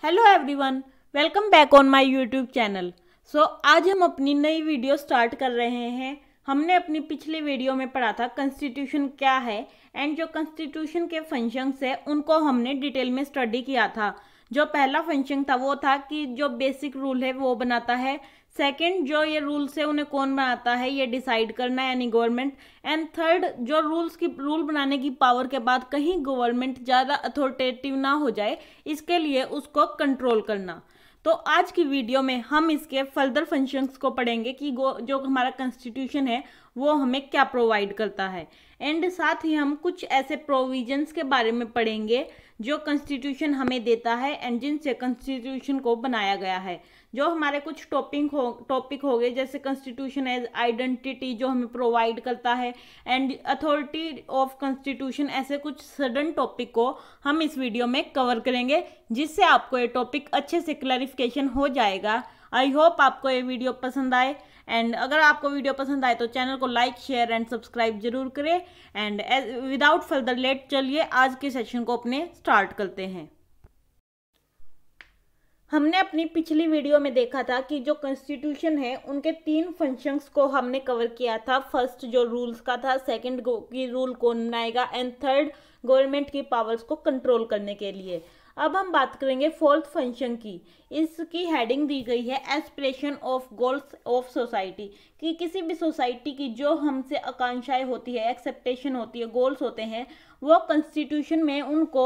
Hello everyone, welcome back on my YouTube channel. आज हम अपनी नई वीडियो स्टार्ट कर रहे हैं। हमने अपनी पिछली वीडियो में पढ़ा था कॉन्स्टिट्यूशन क्या है एंड जो कॉन्स्टिट्यूशन के फंक्शंस है उनको हमने डिटेल में स्टडी किया था। जो पहला फंक्शन था वो था कि जो बेसिक रूल है वो बनाता है। सेकंड, जो ये रूल्स है उन्हें कौन बनाता है ये डिसाइड करना यानी गवर्नमेंट। एंड थर्ड, जो रूल बनाने की पावर के बाद कहीं गवर्नमेंट ज़्यादा अथॉरिटेटिव ना हो जाए इसके लिए उसको कंट्रोल करना। तो आज की वीडियो में हम इसके फर्दर फंक्शंस को पढ़ेंगे कि जो हमारा कॉन्स्टिट्यूशन है वो हमें क्या प्रोवाइड करता है। एंड साथ ही हम कुछ ऐसे प्रोविजंस के बारे में पढ़ेंगे जो कॉन्स्टिट्यूशन हमें देता है एंड जिनसे कॉन्स्टिट्यूशन को बनाया गया है। जो हमारे कुछ टॉपिक हो गए जैसे कॉन्स्टिट्यूशन एज आइडेंटिटी जो हमें प्रोवाइड करता है एंड अथॉरिटी ऑफ कॉन्स्टिट्यूशन, ऐसे कुछ सडन टॉपिक को हम इस वीडियो में कवर करेंगे जिससे आपको ये टॉपिक अच्छे से क्लैरिफिकेशन हो जाएगा। आई होप आपको ये वीडियो पसंद आए एंड अगर आपको वीडियो पसंद आए तो चैनल को लाइक शेयर एंड सब्सक्राइब जरूर करें। एंड विदाउट फर्दर लेट चलिए आज के सेशन को अपने स्टार्ट करते हैं। हमने अपनी पिछली वीडियो में देखा था कि जो कॉन्स्टिट्यूशन है उनके 3 फंक्शंस को हमने कवर किया था। फर्स्ट जो रूल्स का था, सेकंड की रूल कौन बनाएगा एंड थर्ड गवर्नमेंट की पावर्स को कंट्रोल करने के लिए। अब हम बात करेंगे फोर्थ फंक्शन की। इसकी हेडिंग दी गई है aspiration of goals of society, कि किसी भी सोसाइटी की जो हमसे आकांक्षाएं होती है, एक्सेप्टेशन होती है, गोल्स होते हैं, वो कॉन्स्टिट्यूशन में उनको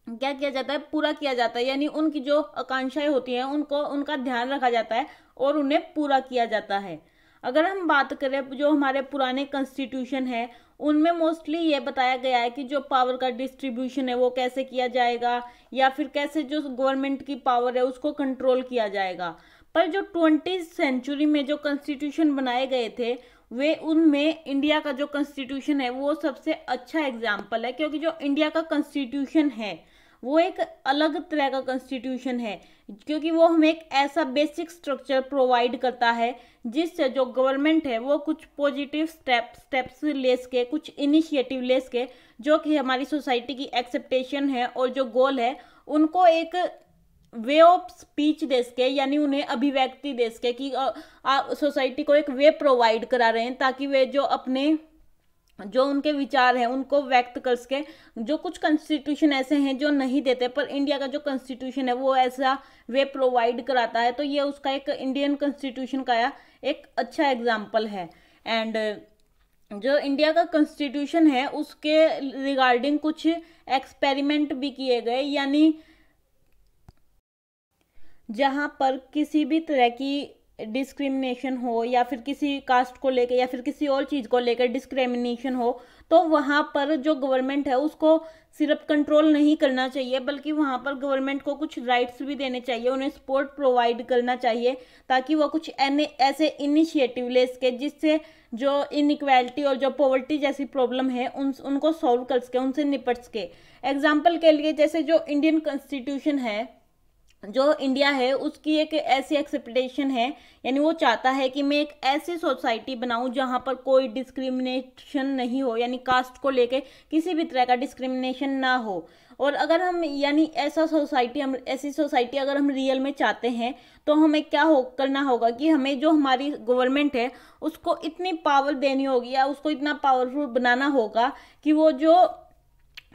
क्या किया जाता है, पूरा किया जाता है। यानी उनकी जो आकांक्षाएं होती हैं उनको उनका ध्यान रखा जाता है और उन्हें पूरा किया जाता है। अगर हम बात करें जो हमारे पुराने कॉन्स्टिट्यूशन है उनमें मोस्टली ये बताया गया है कि जो पावर का डिस्ट्रीब्यूशन है वो कैसे किया जाएगा या फिर कैसे जो गवर्नमेंट की पावर है उसको कंट्रोल किया जाएगा। पर जो 20वीं सेंचुरी में जो कॉन्स्टिट्यूशन बनाए गए थे वे उनमें इंडिया का जो कॉन्स्टिट्यूशन है वो सबसे अच्छा एग्जाम्पल है, क्योंकि जो इंडिया का कॉन्स्टिट्यूशन है वो एक अलग तरह का कॉन्स्टिट्यूशन है, क्योंकि वो हमें एक ऐसा बेसिक स्ट्रक्चर प्रोवाइड करता है जिससे जो गवर्नमेंट है वो कुछ पॉजिटिव स्टेप्स ले सके, कुछ इनिशिएटिव ले सके जो कि हमारी सोसाइटी की एक्सेप्टेशन है और जो गोल है उनको एक वे ऑफ स्पीच दे सके, यानी उन्हें अभिव्यक्ति दे सके कि सोसाइटी को एक वे प्रोवाइड करा रहे हैं ताकि वे जो अपने जो उनके विचार हैं उनको व्यक्त कर सके। जो कुछ कॉन्स्टिट्यूशन ऐसे हैं जो नहीं देते, पर इंडिया का जो कॉन्स्टिट्यूशन है वो ऐसा वे प्रोवाइड कराता है, तो ये उसका एक इंडियन कॉन्स्टिट्यूशन का एक अच्छा एग्जाम्पल है। एंड जो इंडिया का कॉन्स्टिट्यूशन है उसके रिगार्डिंग कुछ एक्सपेरिमेंट भी किए गए, यानी जहाँ पर किसी भी तरह की डिस्क्रिमिनेशन हो या फिर किसी कास्ट को लेकर या फिर किसी और चीज़ को लेकर डिस्क्रिमिनेशन हो तो वहाँ पर जो गवर्नमेंट है उसको सिर्फ कंट्रोल नहीं करना चाहिए बल्कि वहाँ पर गवर्नमेंट को कुछ राइट्स भी देने चाहिए, उन्हें सपोर्ट प्रोवाइड करना चाहिए ताकि वो कुछ ऐसे इनिशिएटिव ले सके जिससे जो इनइक्वालिटी और जो पॉवर्टी जैसी प्रॉब्लम है उनको सॉल्व कर सके, उनसे निपट सके। एग्जाम्पल के लिए जैसे जो इंडियन कॉन्स्टिट्यूशन है, जो इंडिया है उसकी एक ऐसी एक्सपेक्टेशन है, यानी वो चाहता है कि मैं एक ऐसी सोसाइटी बनाऊं जहां पर कोई डिस्क्रिमिनेशन नहीं हो, यानी कास्ट को लेके किसी भी तरह का डिस्क्रिमिनेशन ना हो। और अगर हम यानी ऐसी सोसाइटी अगर हम रियल में चाहते हैं तो हमें क्या करना होगा कि हमें जो हमारी गवर्नमेंट है उसको इतनी पावर देनी होगी या उसको इतना पावरफुल बनाना होगा कि वो जो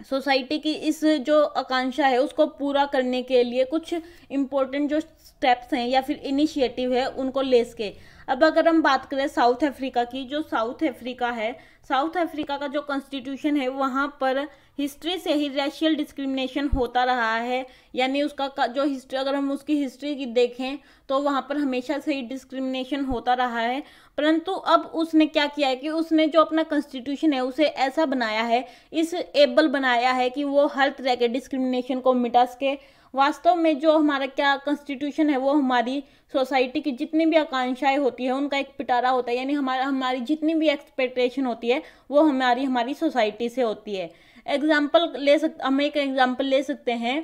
सोसाइटी की इस जो आकांक्षा है उसको पूरा करने के लिए कुछ इम्पोर्टेंट जो स्टेप्स हैं या फिर इनिशिएटिव है उनको ले सके। अब अगर हम बात करें साउथ अफ्रीका की, जो साउथ अफ्रीका है, साउथ अफ्रीका का जो कॉन्स्टिट्यूशन है वहाँ पर हिस्ट्री से ही रेशियल डिस्क्रिमिनेशन होता रहा है, यानी उसका जो हिस्ट्री अगर हम उसकी हिस्ट्री की देखें तो वहाँ पर हमेशा से ही डिस्क्रिमिनेशन होता रहा है। परंतु अब उसने क्या किया है कि उसने जो अपना कॉन्स्टिट्यूशन है उसे ऐसा बनाया है, इस एबल बनाया है कि वो हर तरह के डिस्क्रिमिनेशन को मिटा सके। वास्तव में जो हमारा क्या कॉन्स्टिट्यूशन है वो हमारी सोसाइटी की जितनी भी आकांक्षाएं होती है उनका एक पिटारा होता है, यानी हमारी जितनी भी एक्सपेक्टेशन होती है वो हमारी सोसाइटी से होती है। हम एक एग्जाम्पल ले सकते हैं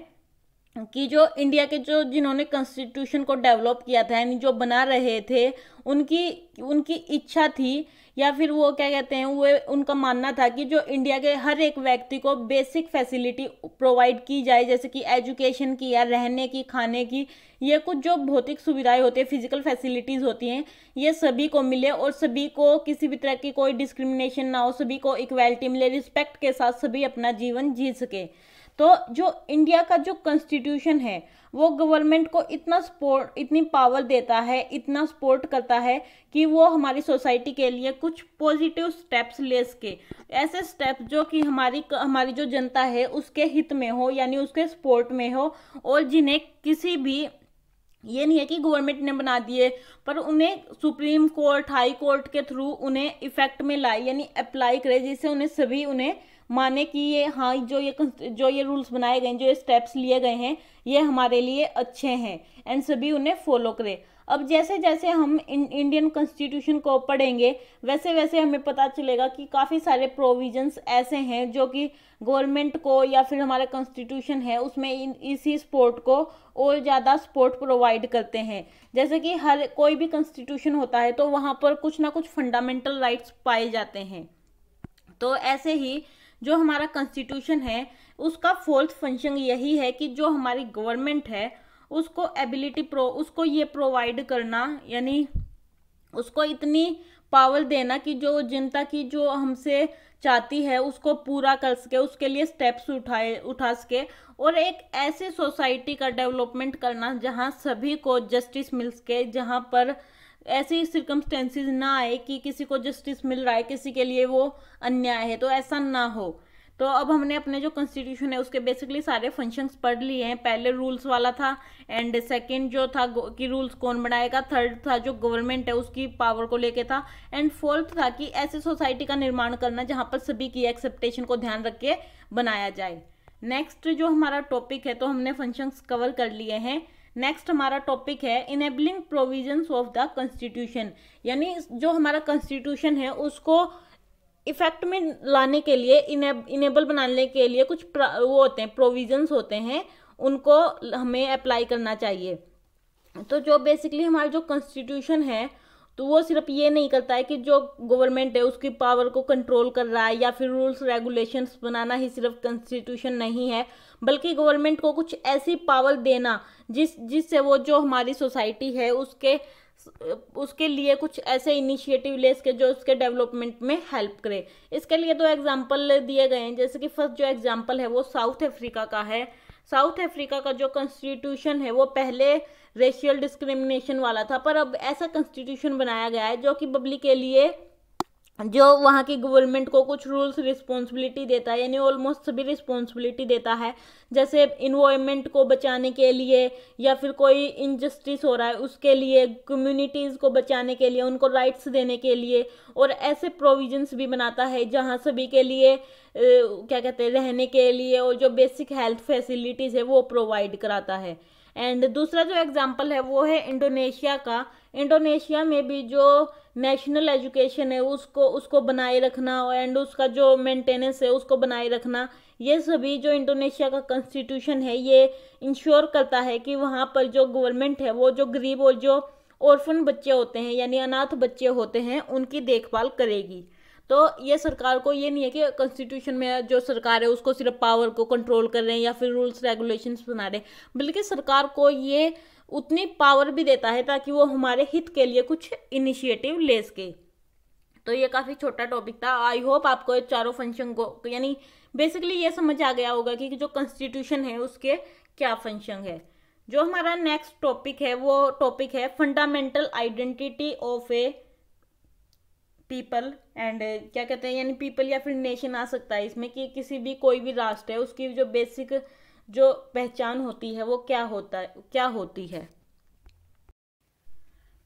कि जो इंडिया के जो जिन्होंने कॉन्स्टिट्यूशन को डेवलप किया था, यानी जो बना रहे थे, उनकी उनकी इच्छा थी, या फिर वो क्या कहते हैं, वो उनका मानना था कि जो इंडिया के हर एक व्यक्ति को बेसिक फैसिलिटी प्रोवाइड की जाए, जैसे कि एजुकेशन की या रहने की, खाने की, ये कुछ जो भौतिक सुविधाएं होती है, फिजिकल फैसिलिटीज़ होती हैं, ये सभी को मिले और सभी को किसी भी तरह की कोई डिस्क्रिमिनेशन ना हो, सभी को इक्वालिटी मिले, रिस्पेक्ट के साथ सभी अपना जीवन जी सके। तो जो इंडिया का जो कॉन्स्टिट्यूशन है वो गवर्नमेंट को इतना सपोर्ट, इतनी पावर देता है, इतना सपोर्ट करता है कि वो हमारी सोसाइटी के लिए कुछ पॉजिटिव स्टेप्स ले सके, ऐसे स्टेप्स जो कि हमारी जो जनता है उसके हित में हो, यानी उसके सपोर्ट में हो, और जिन्हें किसी भी, ये नहीं है कि गवर्नमेंट ने बना दिए, पर उन्हें सुप्रीम कोर्ट, हाई कोर्ट के थ्रू उन्हें इफेक्ट में लाए, यानी अप्लाई करे, जिससे उन्हें सभी उन्हें माने कि ये हाँ, जो ये रूल्स बनाए गए हैं, जो ये स्टेप्स लिए गए हैं, ये हमारे लिए अच्छे हैं, एंड सभी उन्हें फॉलो करें। अब जैसे जैसे हम इंडियन कॉन्स्टिट्यूशन को पढ़ेंगे, वैसे वैसे हमें पता चलेगा कि काफ़ी सारे प्रोविजंस ऐसे हैं जो कि गवर्नमेंट को, या फिर हमारा कॉन्स्टिट्यूशन है उसमें इसी स्पोर्ट को और ज़्यादा सपोर्ट प्रोवाइड करते हैं। जैसे कि हर कोई भी कॉन्स्टिट्यूशन होता है तो वहाँ पर कुछ ना कुछ फंडामेंटल राइट्स पाए जाते हैं। तो ऐसे ही जो हमारा कॉन्स्टिट्यूशन है उसका फोर्थ फंक्शन यही है कि जो हमारी गवर्नमेंट है उसको उसको ये प्रोवाइड करना, यानी उसको इतनी पावर देना कि जो जनता की जो हमसे चाहती है उसको पूरा कर सके, उसके लिए स्टेप्स उठा सके, और एक ऐसे सोसाइटी का डेवलपमेंट करना जहां सभी को जस्टिस मिल सके, जहां पर ऐसी सिर्कमस्टेंसेस ना आए कि किसी को जस्टिस मिल रहा है, किसी के लिए वो अन्याय है, तो ऐसा ना हो। तो अब हमने अपने जो कॉन्स्टिट्यूशन है उसके बेसिकली सारे फंक्शंस पढ़ लिए हैं। पहले रूल्स वाला था, एंड सेकंड जो था कि रूल्स कौन बनाएगा, थर्ड था जो गवर्नमेंट है उसकी पावर को लेके था, एंड फोर्थ था कि ऐसी सोसाइटी का निर्माण करना जहां पर सभी की एक्सेप्टेशन को ध्यान रख के बनाया जाए। नेक्स्ट जो हमारा टॉपिक है, तो हमने फंक्शंस कवर कर लिए हैं। नेक्स्ट हमारा टॉपिक है enabling provisions of the constitution, यानी जो हमारा कॉन्स्टिट्यूशन है उसको इफेक्ट में लाने के लिए, इनेबल बनाने के लिए कुछ वो होते हैं, प्रोविजंस होते हैं, उनको हमें अप्लाई करना चाहिए। तो जो बेसिकली हमारा जो कॉन्स्टिट्यूशन है तो वो सिर्फ ये नहीं करता है कि जो गवर्नमेंट है उसकी पावर को कंट्रोल कर रहा है, या फिर रूल्स रेगुलेशंस बनाना ही सिर्फ कॉन्स्टिट्यूशन नहीं है, बल्कि गवर्नमेंट को कुछ ऐसी पावर देना जिससे वो जो हमारी सोसाइटी है उसके लिए कुछ ऐसे इनिशिएटिव ले सके जो उसके डेवलपमेंट में हेल्प करे। इसके लिए दो एग्जांपल दिए गए हैं, जैसे कि फर्स्ट जो एग्जांपल है वो साउथ अफ्रीका का है। साउथ अफ्रीका का जो कॉन्स्टिट्यूशन है वो पहले रेशियल डिस्क्रिमिनेशन वाला था, पर अब ऐसा कॉन्स्टिट्यूशन बनाया गया है जो कि पब्लिक के लिए, जो वहाँ की गवर्नमेंट को कुछ रूल्स रिस्पॉन्सिबिलिटी देता है, यानी ऑलमोस्ट सभी रिस्पॉन्सिबिलिटी देता है, जैसे इन्वायरमेंट को बचाने के लिए, या फिर कोई इनजस्टिस हो रहा है उसके लिए, कम्युनिटीज़ को बचाने के लिए, उनको राइट्स देने के लिए, और ऐसे प्रोविजंस भी बनाता है जहाँ सभी के लिए क्या कहते हैं, रहने के लिए, और जो बेसिक हेल्थ फैसिलिटीज़ है वो प्रोवाइड कराता है। एंड दूसरा जो एग्जांपल है वो है इंडोनेशिया का। इंडोनेशिया में भी जो नेशनल एजुकेशन है उसको बनाए रखना, एंड उसका जो मेंटेनेंस है उसको बनाए रखना, ये सभी जो इंडोनेशिया का कॉन्स्टिट्यूशन है ये इंश्योर करता है कि वहाँ पर जो गवर्नमेंट है वो जो गरीब और जो ऑर्फन बच्चे होते हैं, यानी अनाथ बच्चे होते हैं, उनकी देखभाल करेगी। तो ये सरकार को ये नहीं है कि कॉन्स्टिट्यूशन में जो सरकार है उसको सिर्फ पावर को कंट्रोल कर रहे हैं या फिर रूल्स रेगुलेशंस बना रहे हैं, बल्कि सरकार को ये उतनी पावर भी देता है ताकि वो हमारे हित के लिए कुछ इनिशिएटिव ले सके। तो ये काफ़ी छोटा टॉपिक था। आई होप आपको चारों फंक्शन को, यानी बेसिकली ये समझ आ गया होगा कि जो कॉन्स्टिट्यूशन है उसके क्या फंक्शन है। जो हमारा नेक्स्ट टॉपिक है वो टॉपिक है fundamental identity of A people, and क्या कहते हैं, यानी पीपल या फिर नेशन आ सकता है इसमें, कि किसी भी कोई भी राष्ट्र है उसकी जो बेसिक जो पहचान होती है वो क्या होती है।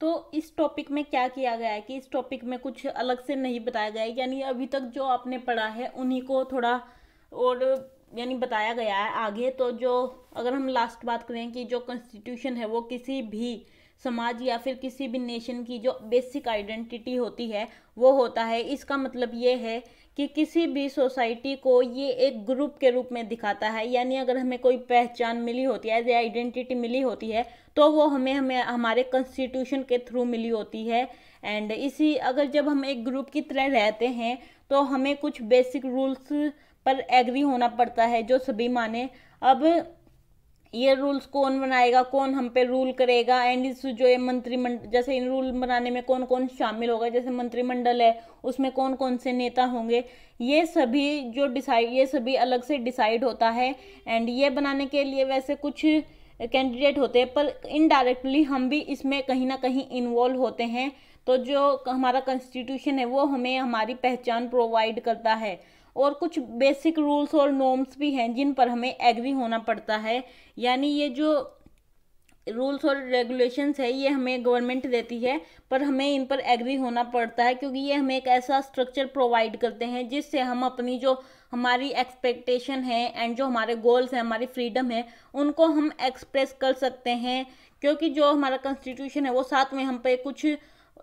तो इस टॉपिक में क्या किया गया है कि इस टॉपिक में कुछ अलग से नहीं बताया गया है, यानी अभी तक जो आपने पढ़ा है उन्हीं को थोड़ा और यानी बताया गया है आगे। तो जो अगर हम लास्ट बात करें कि जो कॉन्स्टिट्यूशन है वो किसी भी समाज या फिर किसी भी नेशन की जो बेसिक आइडेंटिटी होती है वो होता है। इसका मतलब ये है कि किसी भी सोसाइटी को ये एक ग्रुप के रूप में दिखाता है, यानी अगर हमें कोई पहचान मिली होती है, एज ए आइडेंटिटी मिली होती है, तो वो हमें हमारे कॉन्स्टिट्यूशन के थ्रू मिली होती है। एंड इसी अगर जब हम एक ग्रुप की तरह रहते हैं तो हमें कुछ बेसिक रूल्स पर एग्री होना पड़ता है जो सभी माने। अब ये रूल्स कौन बनाएगा, कौन हम पे रूल करेगा, एंड इस जो ये मंत्रिमंडल, जैसे इन रूल बनाने में कौन कौन शामिल होगा, जैसे मंत्रिमंडल है उसमें कौन कौन से नेता होंगे, ये सभी अलग से डिसाइड होता है। एंड ये बनाने के लिए वैसे कुछ कैंडिडेट होते हैं, पर इनडायरेक्टली हम भी इसमें कहीं ना कहीं इन्वॉल्व होते हैं। तो जो हमारा कॉन्स्टिट्यूशन है वो हमें हमारी पहचान प्रोवाइड करता है, और कुछ बेसिक रूल्स और नॉर्म्स भी हैं जिन पर हमें एग्री होना पड़ता है। यानी ये जो रूल्स और रेगुलेशंस है ये हमें गवर्नमेंट देती है, पर हमें इन पर एग्री होना पड़ता है, क्योंकि ये हमें एक ऐसा स्ट्रक्चर प्रोवाइड करते हैं जिससे हम अपनी जो हमारी एक्सपेक्टेशन है एंड जो हमारे गोल्स हैं, हमारी फ्रीडम है, उनको हम एक्सप्रेस कर सकते हैं। क्योंकि जो हमारा कॉन्स्टिट्यूशन है वो साथ में हम पे कुछ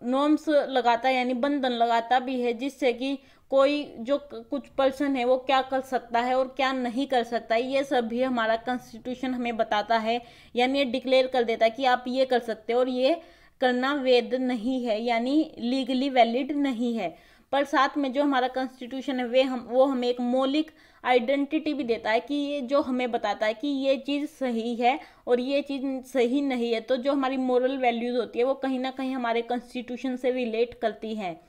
नॉर्म्स लगाता है, यानी बंधन लगाता भी है, जिससे कि कोई जो कुछ पर्सन है वो क्या कर सकता है और क्या नहीं कर सकता है, ये सब भी हमारा कॉन्स्टिट्यूशन हमें बताता है। यानी ये डिक्लेयर कर देता है कि आप ये कर सकते हो और ये करना वैध नहीं है, यानी लीगली वैलिड नहीं है। पर साथ में जो हमारा कॉन्स्टिट्यूशन है वो हमें एक मौलिक आइडेंटिटी भी देता है, कि ये जो हमें बताता है कि ये चीज़ सही है और ये चीज़ सही नहीं है। तो जो हमारी मोरल वैल्यूज़ होती है वो कहीं ना कहीं हमारे कॉन्स्टिट्यूशन से रिलेट करती हैं।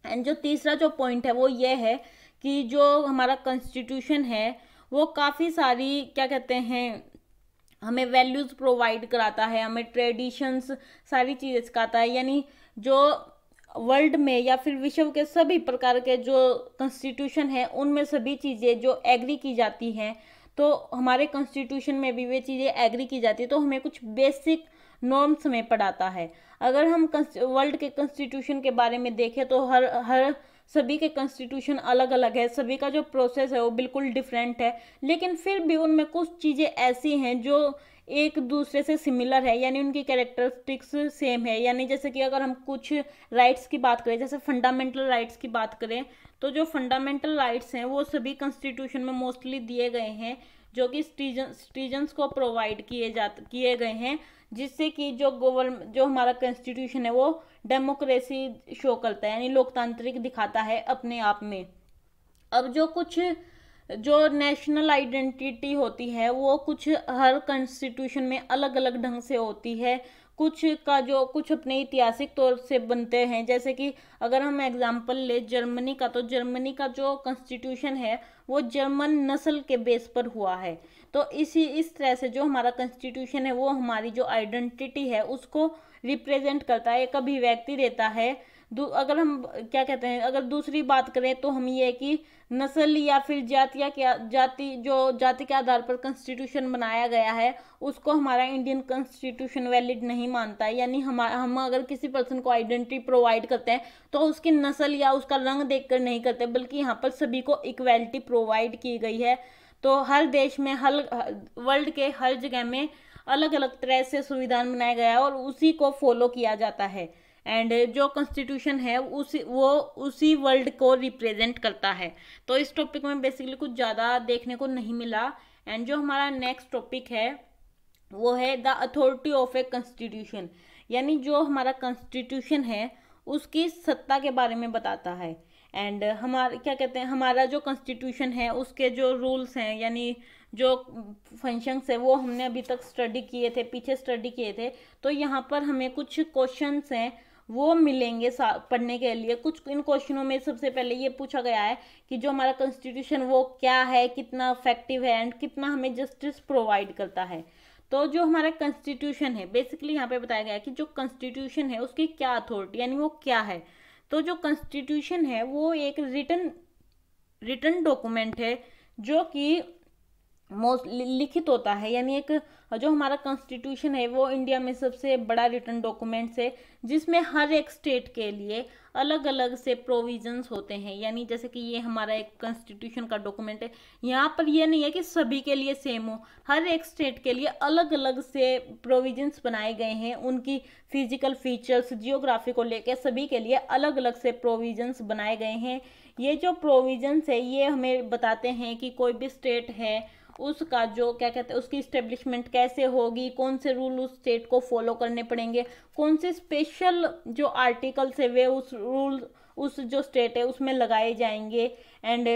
एंड जो तीसरा जो पॉइंट है वो ये है कि जो हमारा कॉन्स्टिट्यूशन है वो काफ़ी सारी क्या कहते हैं हमें वैल्यूज़ प्रोवाइड कराता है, हमें ट्रेडिशंस सारी चीज़ें सिखाता है। यानी जो वर्ल्ड में या फिर विश्व के सभी प्रकार के जो कॉन्स्टिट्यूशन है उनमें सभी चीज़ें जो एग्री की जाती हैं, तो हमारे कॉन्स्टिट्यूशन में भी वे चीज़ें एग्री की जाती है। तो हमें कुछ बेसिक नॉर्म्स में पढ़ाता है। अगर हम वर्ल्ड के कॉन्स्टिट्यूशन के बारे में देखें तो हर सभी के कॉन्स्टिट्यूशन अलग अलग है, सभी का जो प्रोसेस है वो बिल्कुल डिफरेंट है, लेकिन फिर भी उनमें कुछ चीज़ें ऐसी हैं जो एक दूसरे से सिमिलर है, यानी उनकी कैरेक्टरिस्टिक्स सेम है। यानी जैसे कि अगर हम कुछ राइट्स की बात करें, जैसे फंडामेंटल राइट्स की बात करें, तो जो फंडामेंटल राइट्स हैं वो सभी कॉन्स्टिट्यूशन में मोस्टली दिए गए हैं, जो कि सिटीजन्स को प्रोवाइड किए गए हैं, जिससे कि जो हमारा कॉन्स्टिट्यूशन है वो डेमोक्रेसी शो करता है, यानी लोकतांत्रिक दिखाता है अपने आप में। अब जो नेशनल आइडेंटिटी होती है वो कुछ हर कॉन्स्टिट्यूशन में अलग अलग ढंग से होती है। कुछ अपने ऐतिहासिक तौर से बनते हैं, जैसे कि अगर हम एग्जांपल ले जर्मनी का, तो जर्मनी का जो कॉन्स्टिट्यूशन है वो जर्मन नस्ल के बेस पर हुआ है। तो इस तरह से जो हमारा कॉन्स्टिट्यूशन है वो हमारी जो आइडेंटिटी है उसको रिप्रेजेंट करता है, एक अभिव्यक्ति देता है। अगर हम क्या कहते हैं, अगर दूसरी बात करें तो हम ये कि नस्ल या फिर जाति के आधार पर कॉन्स्टिट्यूशन बनाया गया है उसको हमारा इंडियन कॉन्स्टिट्यूशन वैलिड नहीं मानता है। यानी हम अगर किसी पर्सन को आइडेंटिटी प्रोवाइड करते हैं तो उसकी नस्ल या उसका रंग देखकर नहीं करते, बल्कि यहाँ पर सभी को इक्वलिटी प्रोवाइड की गई है। तो हर देश में वर्ल्ड के हर जगह में अलग अलग तरह से संविधान बनाया गया है और उसी को फॉलो किया जाता है। एंड जो कॉन्स्टिट्यूशन है उसी वर्ल्ड को रिप्रेजेंट करता है। तो इस टॉपिक में बेसिकली कुछ ज़्यादा देखने को नहीं मिला। एंड जो हमारा नेक्स्ट टॉपिक है वो है the authority of a constitution, यानी जो हमारा कॉन्स्टिट्यूशन है उसकी सत्ता के बारे में बताता है। एंड हमारा जो कॉन्स्टिट्यूशन है उसके जो रूल्स हैं, यानी जो फंक्शंस है वो हमने अभी तक पीछे स्टडी किए थे। तो यहाँ पर हमें कुछ क्वेश्चंस हैं वो मिलेंगे पढ़ने के लिए। इन क्वेश्चनों में सबसे पहले ये पूछा गया है कि जो हमारा कॉन्स्टिट्यूशन वो क्या है, कितना इफेक्टिव है एंड कितना हमें जस्टिस प्रोवाइड करता है। तो जो हमारा कॉन्स्टिट्यूशन है बेसिकली यहाँ पे बताया गया है कि जो कॉन्स्टिट्यूशन है उसकी क्या अथॉरिटी, यानी वो क्या है। तो जो कॉन्स्टिट्यूशन है वो एक रिटन डॉक्यूमेंट है जो कि लिखित होता है, यानी एक जो हमारा कॉन्स्टिट्यूशन है वो इंडिया में सबसे बड़ा रिटन डॉक्यूमेंट्स है, जिसमें हर एक स्टेट के लिए अलग अलग से प्रोविजंस होते हैं। यानी जैसे कि ये हमारा एक कॉन्स्टिट्यूशन का डॉक्यूमेंट है, यहाँ पर ये नहीं है कि सभी के लिए सेम हो, हर एक स्टेट के लिए अलग अलग से प्रोविजंस बनाए गए हैं। उनकी फिजिकल फीचर्स, जियोग्राफी को लेकर सभी के लिए अलग अलग से प्रोविजंस बनाए गए हैं। ये जो प्रोविजंस है ये हमें बताते हैं कि कोई भी स्टेट है उसका जो क्या कहते हैं उसकी इस्टेब्लिशमेंट कैसे होगी, कौन से रूल उस स्टेट को फॉलो करने पड़ेंगे, कौन से स्पेशल जो आर्टिकल्स है वे उस रूल उस जो स्टेट है उसमें लगाए जाएंगे। एंड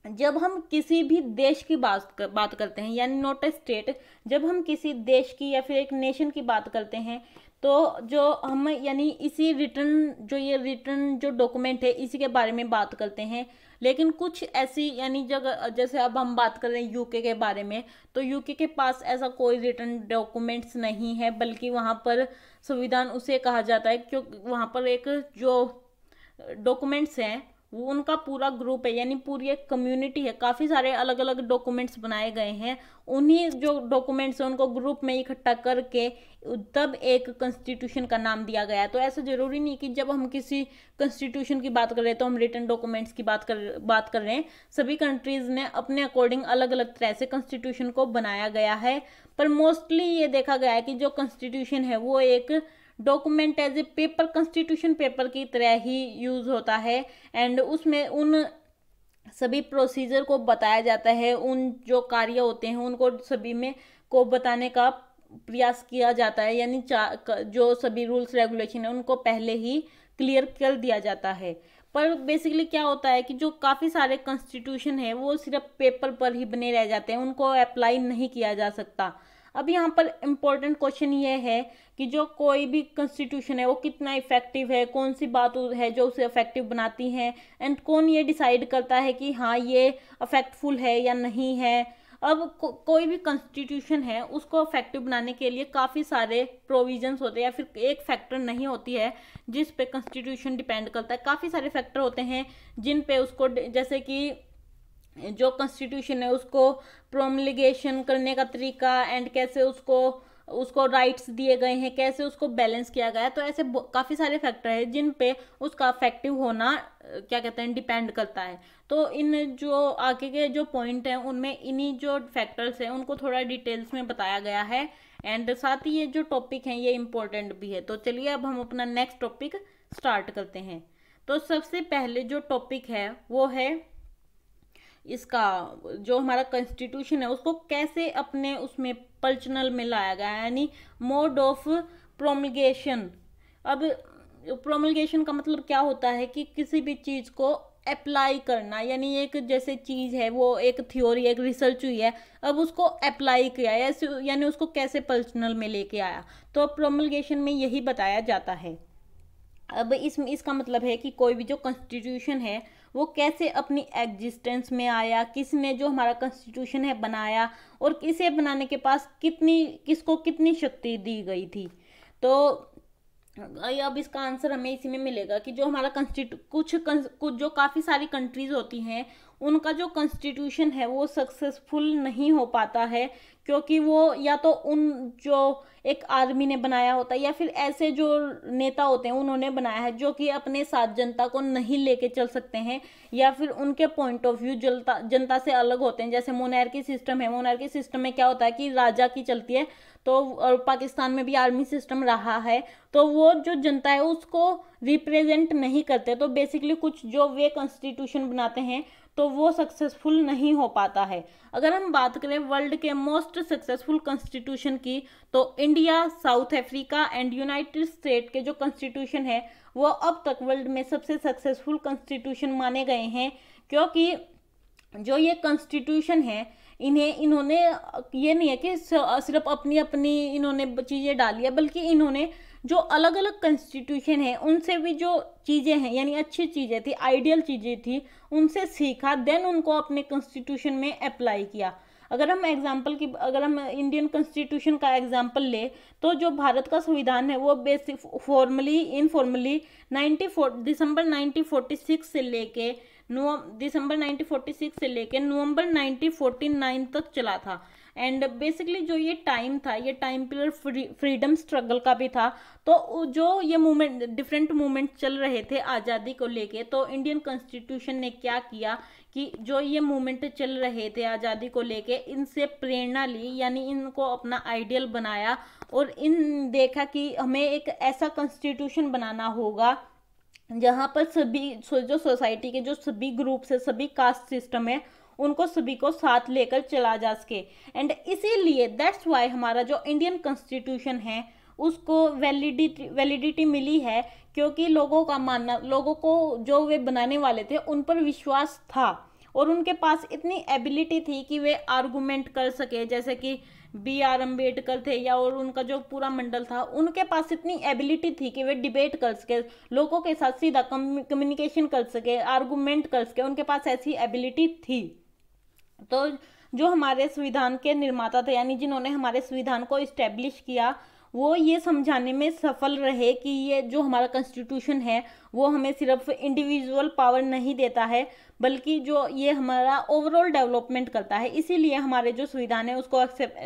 जब हम किसी भी देश की बात करते हैं, यानी नॉट ए स्टेट, जब हम किसी देश की या फिर एक नेशन की बात करते हैं तो जो हम यानी इसी रिटर्न जो डॉक्यूमेंट है इसी के बारे में बात करते हैं। लेकिन कुछ ऐसी यानी जगह, जैसे अब हम बात कर रहे हैं यूके के बारे में, तो यूके के पास ऐसा कोई रिटर्न डॉक्यूमेंट्स नहीं है, बल्कि वहाँ पर संविधान उसे कहा जाता है क्योंकि वहाँ पर एक जो डॉक्यूमेंट्स हैं वो उनका पूरा ग्रुप है, यानी पूरी एक कम्युनिटी है, काफ़ी सारे अलग अलग डॉक्यूमेंट्स बनाए गए हैं, उन्हीं जो डॉक्यूमेंट्स हैं उनको ग्रुप में इकट्ठा करके तब एक कॉन्स्टिट्यूशन का नाम दिया गया है। तो ऐसा जरूरी नहीं कि जब हम किसी कॉन्स्टिट्यूशन की बात कर रहे हैं तो हम रिटन डॉक्यूमेंट्स की बात कर रहे हैं। सभी कंट्रीज ने अपने अकॉर्डिंग अलग अलग तरह से कॉन्स्टिट्यूशन को बनाया गया है, पर मोस्टली ये देखा गया है कि जो कॉन्स्टिट्यूशन है वो एक document as a paper, constitution paper की तरह ही यूज होता है। एंड उसमें उन सभी प्रोसीजर को बताया जाता है, उन जो कार्य होते हैं उनको सभी में को बताने का प्रयास किया जाता है, यानी जो सभी रूल्स रेगुलेशन है उनको पहले ही क्लियर कर दिया जाता है। पर बेसिकली क्या होता है कि जो काफ़ी सारे कॉन्स्टिट्यूशन है वो सिर्फ पेपर पर ही बने रह जाते हैं, उनको अप्लाई नहीं किया जा सकता। अब यहाँ पर इम्पोर्टेंट क्वेश्चन ये है कि जो कोई भी कॉन्स्टिट्यूशन है वो कितना इफेक्टिव है, कौन सी बात है जो उसे इफेक्टिव बनाती है, एंड कौन ये डिसाइड करता है कि हाँ ये इफेक्टफुल है या नहीं है। अब कोई भी कॉन्स्टिट्यूशन है उसको इफेक्टिव बनाने के लिए काफ़ी सारे प्रोविजंस होते हैं, या फिर एक फैक्टर नहीं होती है जिस पे कॉन्स्टिट्यूशन डिपेंड करता है, काफ़ी सारे फैक्टर होते हैं जिन पे उसको, जैसे कि जो कॉन्स्टिट्यूशन है उसको प्रोमलिगेशन करने का तरीका, एंड कैसे उसको राइट्स दिए गए हैं, कैसे उसको बैलेंस किया गया है। तो ऐसे काफ़ी सारे फैक्टर हैं जिन पे उसका इफेक्टिव होना क्या कहते हैं डिपेंड करता है। तो इन जो आगे के जो पॉइंट हैं उनमें इन्हीं जो फैक्टर्स हैं उनको थोड़ा डिटेल्स में बताया गया है, एंड साथ ही ये जो टॉपिक हैं ये इम्पोर्टेंट भी है। तो चलिए अब हम अपना नेक्स्ट टॉपिक स्टार्ट करते हैं। तो सबसे पहले जो टॉपिक है वो है इसका, जो हमारा कॉन्स्टिट्यूशन है उसको कैसे अपने उसमें पर्सनल में लाया गया है, यानी मोड ऑफ प्रोमलगेशन। अब प्रोमलगेशन का मतलब क्या होता है कि किसी भी चीज़ को अप्लाई करना, यानी एक जैसे चीज़ है वो एक थ्योरी, एक रिसर्च हुई है, अब उसको अप्लाई किया यानी उसको कैसे पर्सनल में लेके आया, तो प्रोमलगेशन में यही बताया जाता है। अब इसका मतलब है कि कोई भी जो कॉन्स्टिट्यूशन है वो कैसे अपनी एग्जिस्टेंस में आया, किसने जो हमारा कॉन्स्टिट्यूशन है बनाया, और इसे बनाने के पास किसको कितनी शक्ति दी गई थी। तो अब इसका आंसर हमें इसी में मिलेगा कि जो हमारा कुछ जो काफ़ी सारी कंट्रीज होती हैं उनका जो कॉन्स्टिट्यूशन है वो सक्सेसफुल नहीं हो पाता है, क्योंकि वो या तो उन जो एक आर्मी ने बनाया होता है या फिर ऐसे जो नेता होते हैं उन्होंने बनाया है जो कि अपने साथ जनता को नहीं लेके चल सकते हैं, या फिर उनके पॉइंट ऑफ व्यू जनता से अलग होते हैं। जैसे मोनार्की सिस्टम है, मोनार्की सिस्टम में क्या होता है कि राजा की चलती है, तो और पाकिस्तान में भी आर्मी सिस्टम रहा है, तो वो जो जनता है उसको रिप्रेजेंट नहीं करते। तो बेसिकली कुछ जो वे कॉन्स्टिट्यूशन बनाते हैं तो वो सक्सेसफुल नहीं हो पाता है। अगर हम बात करें वर्ल्ड के मोस्ट सक्सेसफुल कॉन्स्टिट्यूशन की, तो India, south Africa and United state के जो कॉन्स्टिट्यूशन है वो अब तक वर्ल्ड में सबसे सक्सेसफुल कॉन्स्टिट्यूशन माने गए हैं, क्योंकि जो ये कॉन्स्टिट्यूशन है इन्होंने ये नहीं है कि सिर्फ अपनी अपनी इन्होंने चीज़ें डाली है, बल्कि इन्होंने जो अलग अलग कॉन्स्टिट्यूशन है उनसे भी जो चीज़ें हैं यानी अच्छी चीज़ें थी, आइडियल चीज़ें थी, उनसे सीखा, देन उनको अपने कॉन्स्टिट्यूशन में अप्लाई किया। अगर हम इंडियन कॉन्स्टिट्यूशन का एग्जांपल ले, तो जो भारत का संविधान है वो बेसिक इनफॉर्मली दिसंबर 1946 से लेके नवंबर 1949 तक चला था। एंड बेसिकली जो ये टाइम था, ये टाइम पीरियड फ्रीडम स्ट्रगल का भी था। तो जो ये मूवमेंट, डिफरेंट मूवमेंट चल रहे थे आज़ादी को लेके, तो इंडियन कॉन्स्टिट्यूशन ने क्या किया कि जो ये मूवमेंट चल रहे थे आज़ादी को लेके, इनसे प्रेरणा ली, यानी इनको अपना आइडियल बनाया, और देखा कि हमें एक ऐसा कॉन्स्टिट्यूशन बनाना होगा जहाँ पर सभी जो सोसाइटी के जो सभी ग्रुप्स है, सभी कास्ट सिस्टम है, उनको सभी को साथ लेकर चला जा सके। एंड इसीलिए दैट्स वाई हमारा जो इंडियन कॉन्स्टिट्यूशन है उसको वैलिडिटी मिली है, क्योंकि लोगों का मानना, लोगों को जो वे बनाने वाले थे उन पर विश्वास था और उनके पास इतनी एबिलिटी थी कि वे आर्गुमेंट कर सके, जैसे कि B.R. अम्बेडकर थे या और उनका जो पूरा मंडल था, उनके पास इतनी एबिलिटी थी कि वे डिबेट कर सके, लोगों के साथ सीधा कम्युनिकेशन कर सके, आर्गुमेंट कर सके, उनके पास ऐसी एबिलिटी थी। तो जो हमारे संविधान के निर्माता थे, यानी जिन्होंने हमारे संविधान को इस्टेब्लिश किया, वो ये समझाने में सफल रहे कि ये जो हमारा कॉन्स्टिट्यूशन है वो हमें सिर्फ इंडिविजुअल पावर नहीं देता है, बल्कि जो ये हमारा ओवरऑल डेवलपमेंट करता है। इसीलिए हमारे जो संविधान है उसको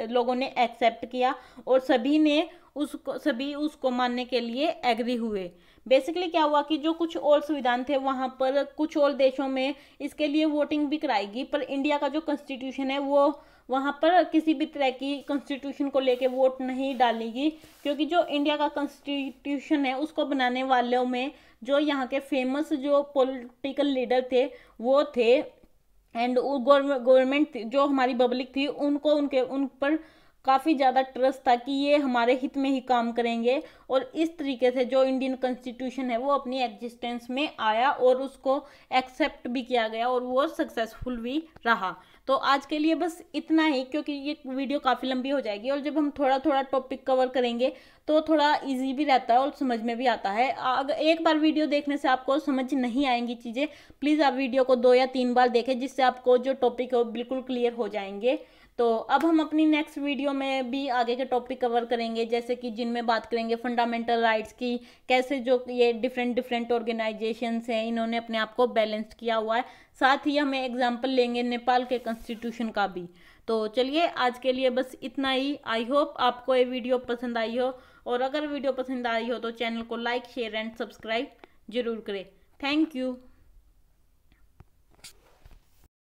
लोगों ने एक्सेप्ट किया और सभी उसको मानने के लिए एग्री हुए। बेसिकली क्या हुआ कि जो कुछ और संविधान थे वहाँ पर कुछ और देशों में इसके लिए वोटिंग भी कराएगी, पर इंडिया का जो कॉन्स्टिट्यूशन है वो वहाँ पर किसी भी तरह की कॉन्स्टिट्यूशन को लेके वोट नहीं डालेगी, क्योंकि जो इंडिया का कॉन्स्टिट्यूशन है उसको बनाने वालों में जो यहाँ के फेमस जो पॉलिटिकल लीडर थे वो थे, एंड गवर्नमेंट जो हमारी पब्लिक थी उनको उन पर काफ़ी ज़्यादा ट्रस्ट था कि ये हमारे हित में ही काम करेंगे। और इस तरीके से जो इंडियन कॉन्स्टिट्यूशन है वो अपनी एग्जिस्टेंस में आया और उसको एक्सेप्ट भी किया गया और वो सक्सेसफुल भी रहा। तो आज के लिए बस इतना ही, क्योंकि ये वीडियो काफ़ी लंबी हो जाएगी और जब हम थोड़ा थोड़ा टॉपिक कवर करेंगे तो थोड़ा इजी भी रहता है और समझ में भी आता है। अगर एक बार वीडियो देखने से आपको समझ नहीं आएंगी चीज़ें, प्लीज़ आप वीडियो को 2 या 3 बार देखें, जिससे आपको जो टॉपिक है वो बिल्कुल क्लियर हो जाएंगे। तो अब हम अपनी नेक्स्ट वीडियो में भी आगे के टॉपिक कवर करेंगे, जैसे कि जिनमें बात करेंगे फंडामेंटल राइट्स की, कैसे जो ये डिफरेंट ऑर्गेनाइजेशंस हैं इन्होंने अपने आप को बैलेंस किया हुआ है। साथ ही हमें एग्जांपल लेंगे नेपाल के कॉन्स्टिट्यूशन का भी। तो चलिए आज के लिए बस इतना ही। आई होप आपको ये वीडियो पसंद आई हो, और अगर वीडियो पसंद आई हो तो चैनल को लाइक, शेयर एंड सब्सक्राइब जरूर करें। Thank you.